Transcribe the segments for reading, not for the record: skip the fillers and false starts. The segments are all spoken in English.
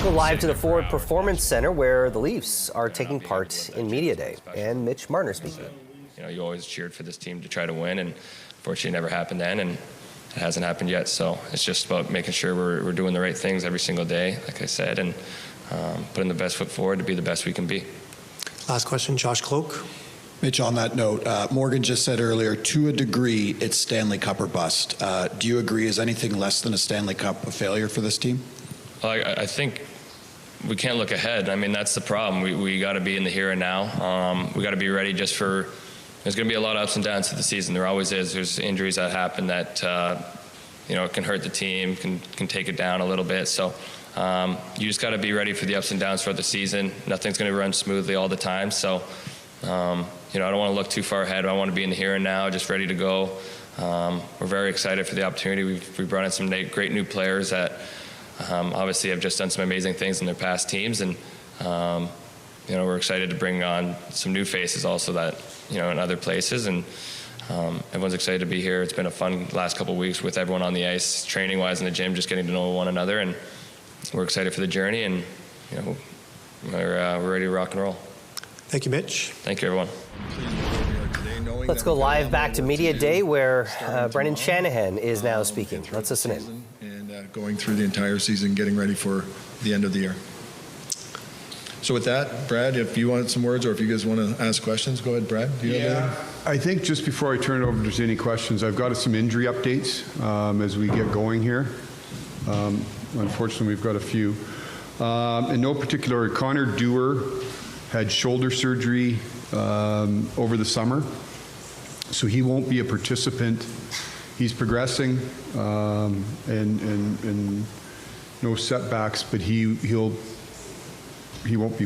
go live to the Ford Performance Center where the Leafs are taking part in Media Day. And Mitch Marner speaking. You always cheered for this team to try to win, and unfortunately it never happened then, and it hasn't happened yet. So it's just about making sure we're doing the right things every single day, like I said, and putting the best foot forward to be the best we can be. Last question, Josh Cloak. Mitch, on that note, Morgan just said earlier, to a degree, it's Stanley Cup or bust. Do you agree? Is anything less than a Stanley Cup a failure for this team? Well, I think we can't look ahead. I mean, that's the problem. We got to be in the here and now. We got to be ready just for. There's going to be a lot of ups and downs to the season. There always is. There's injuries that happen that it can hurt the team, can take it down a little bit. So you just got to be ready for the ups and downs throughout the season. Nothing's going to run smoothly all the time. So I don't want to look too far ahead. I want to be in the here and now, just ready to go. We're very excited for the opportunity. We've brought in some great new players that obviously have just done some amazing things in their past teams, and we're excited to bring on some new faces also that in other places, and everyone's excited to be here. It's been a fun last couple of weeks with everyone on the ice, training wise in the gym, just getting to know one another, and we're excited for the journey, and we're ready to rock and roll. Thank you, Mitch. Thank you, everyone. Let's go live back to Media Day where Brendan Shanahan is now speaking. Let's listen in. And going through the entire season, getting ready for the end of the year. So with that, Brad, if you want some words or if you guys want to ask questions, go ahead, Brad. Do you have anything? I think just before I turn it over, if there's any questions, I've got some injury updates as we get going here. Unfortunately, we've got a few. In no particular order, Connor Dewar had shoulder surgery over the summer, so he won't be a participant. He's progressing and no setbacks, but he won't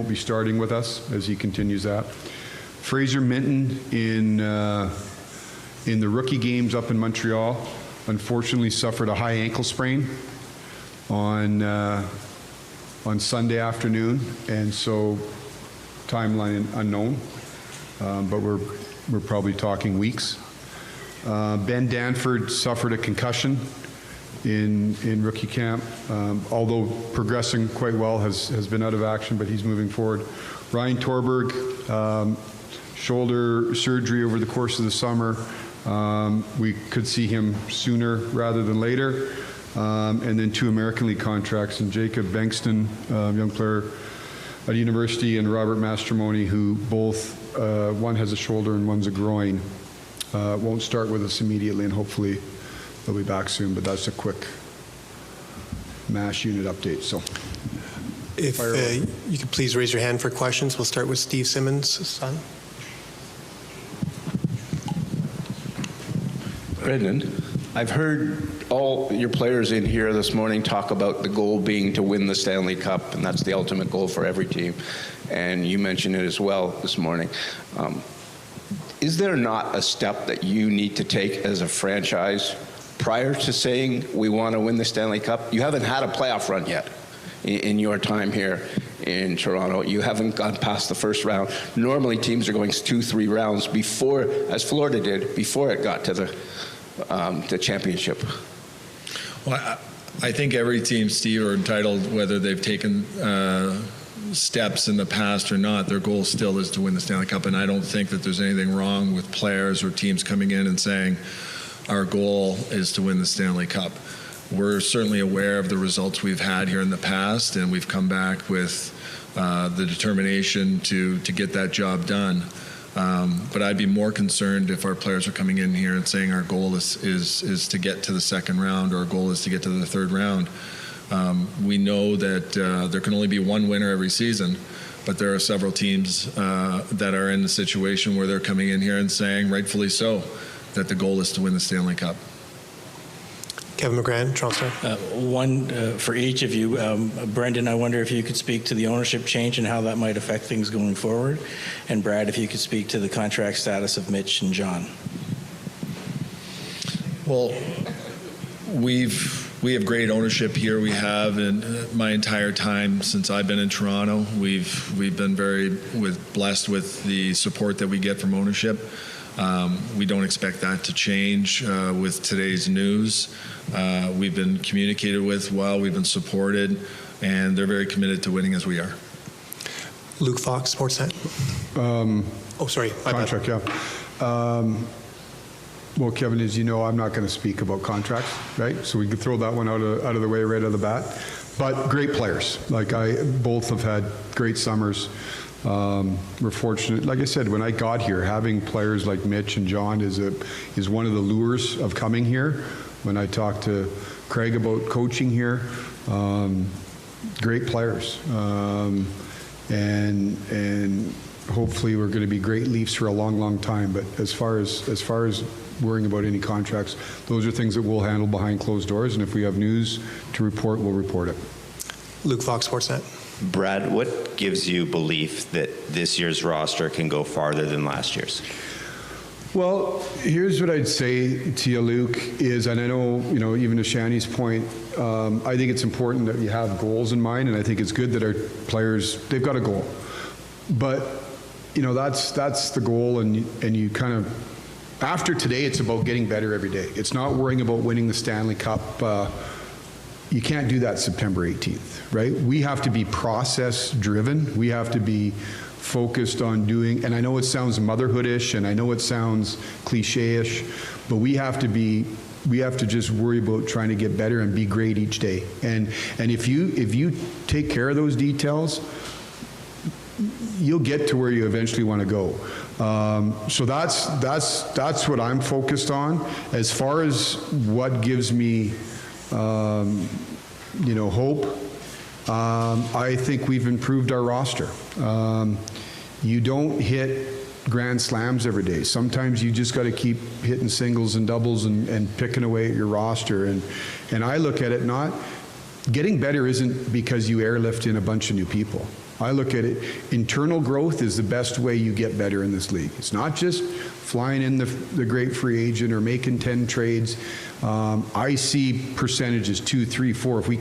be starting with us as he continues that. Fraser Minton in the rookie games up in Montreal unfortunately suffered a high ankle sprain on Sunday afternoon, and so timeline unknown, but we're probably talking weeks. Ben Danford suffered a concussion in rookie camp, although progressing quite well, has been out of action, but he's moving forward. Ryan Torberg, shoulder surgery over the course of the summer. We could see him sooner rather than later. And then 2 American League contracts, and Jacob Bankston, young player at university, and Robert Mastromoni, who both, one has a shoulder and one's a groin, won't start with us immediately, and hopefully they'll be back soon, but that's a quick MASH unit update. So, if you could please raise your hand for questions. We'll start with Steve Simmons' son. Brendan, I've heard all your players in here this morning talk about the goal being to win the Stanley Cup, and that's the ultimate goal for every team. And you mentioned it as well this morning. Is there not a step that you need to take as a franchise prior to saying we want to win the Stanley Cup? You haven't had a playoff run yet in your time here in Toronto. You haven't gone past the first round. Normally teams are going 2-3 rounds before, as Florida did, before it got to the championship. Well, I think every team, Steve, are entitled, whether they've taken steps in the past or not, their goal still is to win the Stanley Cup, and I don't think that there's anything wrong with players or teams coming in and saying our goal is to win the Stanley Cup. We're certainly aware of the results we've had here in the past, and we've come back with the determination to get that job done. But I'd be more concerned if our players are coming in here and saying our goal is to get to the second round, or our goal is to get to the third round. We know that there can only be one winner every season, but there are several teams that are in the situation where they're coming in here and saying, rightfully so, that the goal is to win the Stanley Cup. Kevin McGran, Toronto. One for each of you. Brendan, I wonder if you could speak to the ownership change and how that might affect things going forward. And Brad, if you could speak to the contract status of Mitch and John. Well, we have great ownership here. We have, in my entire time since I've been in Toronto, we've been very blessed with the support that we get from ownership. We don't expect that to change with today's news. We've been communicated with well, we've been supported, and they're very committed to winning as we are. Luke Fox, Sportsnet. Sorry. Contract, yeah. Well, Kevin, as you know, I'm not going to speak about contracts, right? So we could throw that one out of the way right out of the bat. But great players. Both have had great summers. We're fortunate. Like I said, when I got here, having players like Mitch and John is one of the lures of coming here. When I talked to Craig about coaching here, great players. And hopefully we're going to be great Leafs for a long, long time. But as far as worrying about any contracts, those are things that we'll handle behind closed doors. And if we have news to report, we'll report it. Luke Fox, Sportsnet. Brad, what gives you belief that this year's roster can go farther than last year's? Well, here's what I'd say to you, Luke, is, and I know, even to Shani's point, I think it's important that you have goals in mind, and I think it's good that our players, they've got a goal. But, that's the goal, and you kind of, after today, it's about getting better every day. It's not worrying about winning the Stanley Cup. You can't do that September 18th, right? We have to be process-driven. We have to be focused on doing, and I know it sounds motherhoodish, and I know it sounds cliche-ish, but we have to just worry about trying to get better and be great each day. And if you take care of those details, you'll get to where you eventually want to go. So that's what I'm focused on. As far as what gives me, hope, I think we've improved our roster. You don't hit grand slams every day. Sometimes you just got to keep hitting singles and doubles and picking away at your roster. And I look at it not, getting better isn't because you airlift in a bunch of new people. I look at it, internal growth is the best way you get better in this league. It's not just flying in the great free agent or making 10 trades. I see percentages 2, 3, 4. If we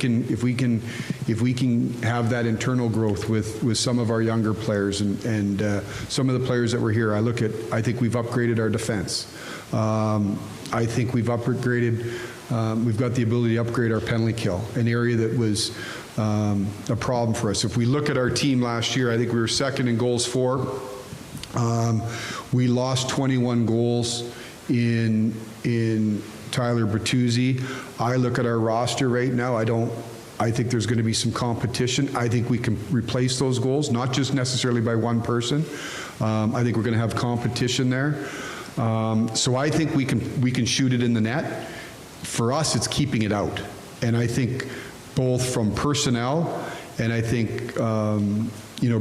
can have that internal growth with some of our younger players and some of the players that were here, I think we've upgraded our defense. I think we've upgraded. We've got the ability to upgrade our penalty kill, an area that was a problem for us. If we look at our team last year, I think we were second in goals for. We lost 21 goals in Tyler Bertuzzi. I look at our roster right now. I think there's going to be some competition. I think we can replace those goals, not just necessarily by one person. I think we're going to have competition there. So I think we can shoot it in the net. For us, it's keeping it out. And I think both from personnel and I think,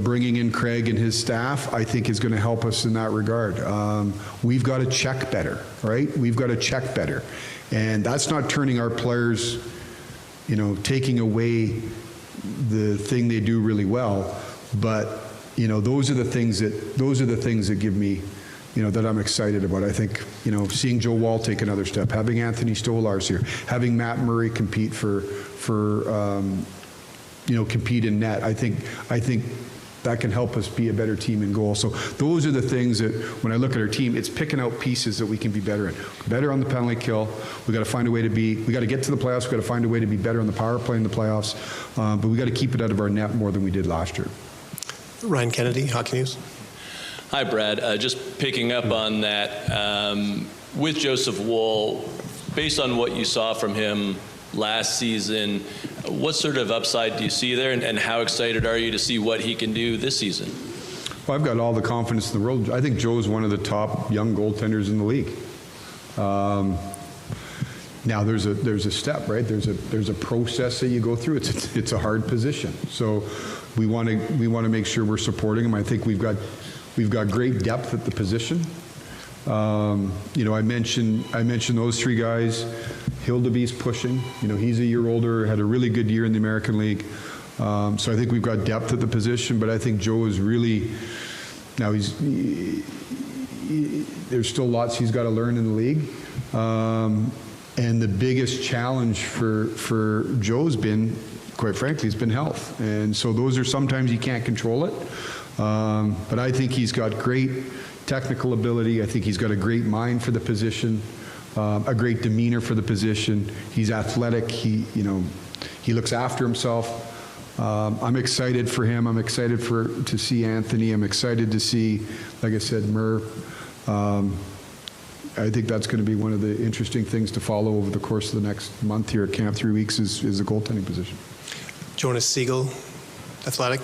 bringing in Craig and his staff, I think is going to help us in that regard. We've got to check better, right? We've got to check better. And that's not turning our players, taking away the thing they do really well. But, those are the things that give me, that I'm excited about. I think, seeing Joe Wall take another step, having Anthony Stolarz here, having Matt Murray compete compete in net. I think that can help us be a better team in goal. So those are the things that, when I look at our team, it's picking out pieces that we can be better in. Better on the penalty kill. We got to find a way we got to get to the playoffs. We got to find a way to be better on the power play in the playoffs. But we got to keep it out of our net more than we did last year. Ryan Kennedy, Hockey News. Hi, Brad. Just picking up on that, with Joseph Woll, based on what you saw from him last season, what sort of upside do you see there, and how excited are you to see what he can do this season? Well, I've got all the confidence in the world. I think Joe's one of the top young goaltenders in the league. Now there's a step, right? There's a process that you go through. It's a hard position. So we want to make sure we're supporting him. I think we've got great depth at the position. I mentioned those three guys. Hildeby's pushing. He's a year older, had a really good year in the American League. So I think we've got depth at the position, but I think Joe is really, now there's still lots he's got to learn in the league. And the biggest challenge for Joe's been, quite frankly, has been health. And so those are sometimes you can't control it. But I think he's got great technical ability. I think he's got a great mind for the position, a great demeanor for the position. He's athletic. He looks after himself. I'm excited for him. I'm excited to see Anthony. I'm excited to see, like I said, Murr. I think that's going to be one of the interesting things to follow over the course of the next month here at camp, 3 weeks, is the goaltending position. Jonas Siegel, Athletic.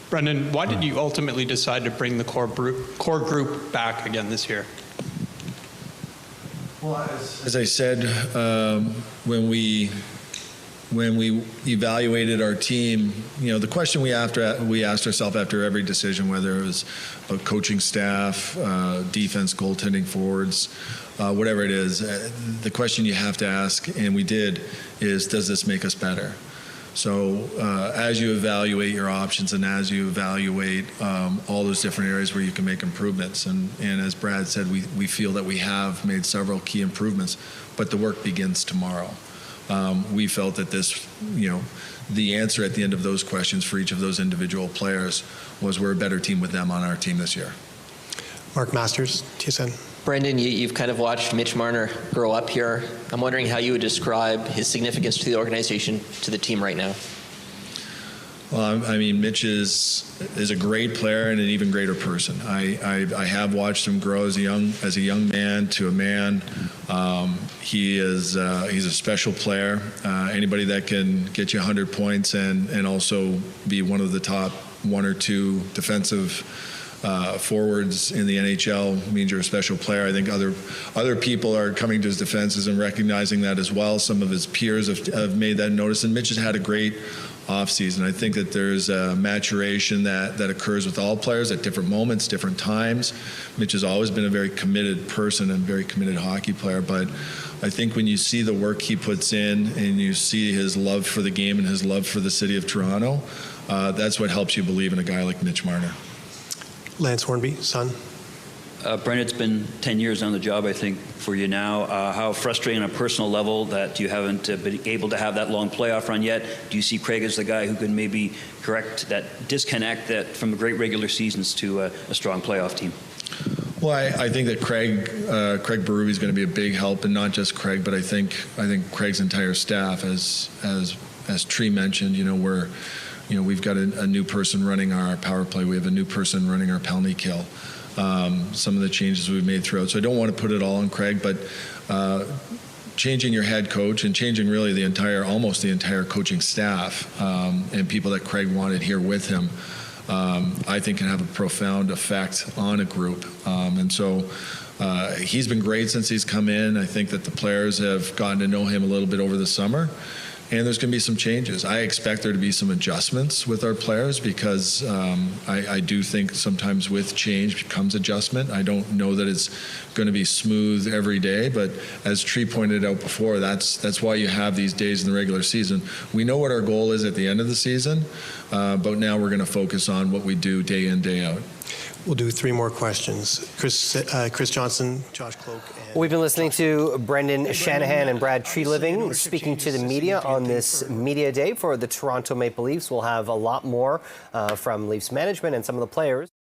Brendan, why did you ultimately decide to bring the core group back again this year? Well, as I said, when we evaluated our team, the question we asked ourselves after every decision, whether it was about coaching staff, defense, goaltending, forwards, whatever it is, the question you have to ask, and we did, is does this make us better? So as you evaluate your options and as you evaluate all those different areas where you can make improvements, and as Brad said, we feel that we have made several key improvements, but the work begins tomorrow. We felt that this, the answer at the end of those questions for each of those individual players was we're a better team with them on our team this year. Mark Masters, TSN. Brendan, you've kind of watched Mitch Marner grow up here. I'm wondering how you would describe his significance to the organization, to the team right now. Well, I mean, Mitch is a great player and an even greater person. I have watched him grow as a young man to a man. He's a special player. Anybody that can get you 100 points and also be one of the top 1 or 2 defensive forwards in the NHL means you're a special player. I think other people are coming to his defenses and recognizing that as well. Some of his peers have made that notice, and Mitch has had a great offseason. I think that there's a maturation that occurs with all players at different moments, different times. Mitch has always been a very committed person and very committed hockey player, but I think when you see the work he puts in and you see his love for the game and his love for the city of Toronto, that's what helps you believe in a guy like Mitch Marner. Lance Hornby, Sun. Brendan, it's been 10 years on the job, I think, for you now. How frustrating on a personal level that you haven't been able to have that long playoff run yet? Do you see Craig as the guy who can maybe correct that disconnect that from great regular seasons to a strong playoff team? Well, I think that Craig Berube is going to be a big help, and not just Craig, but I think Craig's entire staff, as Tree mentioned, we've got a new person running our power play. We have a new person running our penalty kill. Some of the changes we've made throughout. So I don't want to put it all on Craig, but changing your head coach and changing really almost the entire coaching staff and people that Craig wanted here with him, I think can have a profound effect on a group. And so he's been great since he's come in. I think that the players have gotten to know him a little bit over the summer. And there's going to be some changes. I expect there to be some adjustments with our players because I do think sometimes with change comes adjustment. I don't know that it's going to be smooth every day, but as Tree pointed out before, that's why you have these days in the regular season. We know what our goal is at the end of the season, but now we're going to focus on what we do day in, day out. We'll do 3 more questions. Chris Johnson, Josh Cloak. We've been listening to Brendan Shanahan and Brad Treliving speaking to the media on this media day for the Toronto Maple Leafs. We'll have a lot more from Leafs management and some of the players.